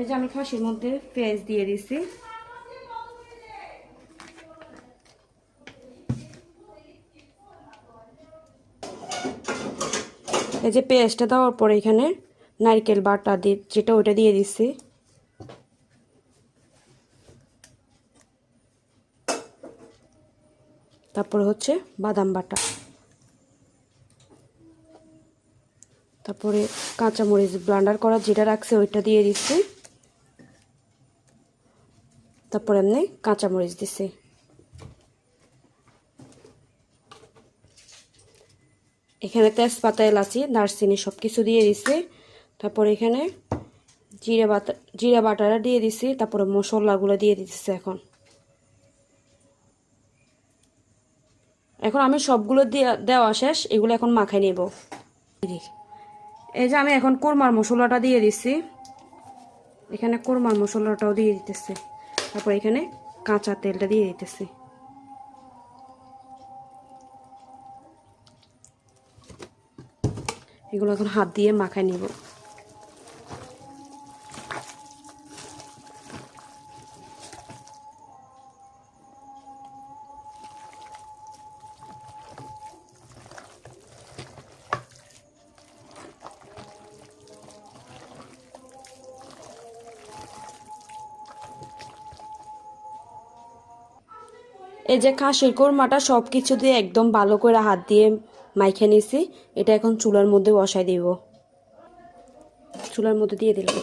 এই যে আমি খাসির মধ্যে পেঁয়াজ দিয়ে দিছি। এই যে পেঁয়াজটা দেওয়ার পরে এখানে নারকেল বাটা যেটা ওটা দিয়ে দিছি। তারপরে হচ্ছে বাদাম বাটা, তারপরে কাঁচামরিচ ব্লেন্ডার করা যেটা রাখছে ওইটা দিয়ে দিচ্ছি। তারপরে এমনি কাঁচামরিচ দিছি। এখানে তেজপাতা, এলাচি, দারচিনি সব কিছু দিয়ে দিছি। তারপরে এখানে জিরা বাটাটা দিয়ে দিছি। তারপরে মশলাগুলো দিয়ে দিতেছি। এখন আমি সবগুলো দেওয়া শেষ, এগুলো এখন মাখাই নেব। এই যে আমি এখন কোরমার মশলাটা দিয়ে দিছি। এখানে কোরমার মশলাটাও দিয়ে দিতেছি। তারপর এখানে কাঁচা তেলটা দিয়ে দিতেছি। এগুলো এখন হাত দিয়ে মাখাই নিব। এই যে খাসির কোরমাটা সব কিছু দিয়ে একদম ভালো করে হাত দিয়ে মাইখে নিছি। এটা এখন চুলার মধ্যে বসাই দিব। চুলার মধ্যে দিয়ে দিলাম।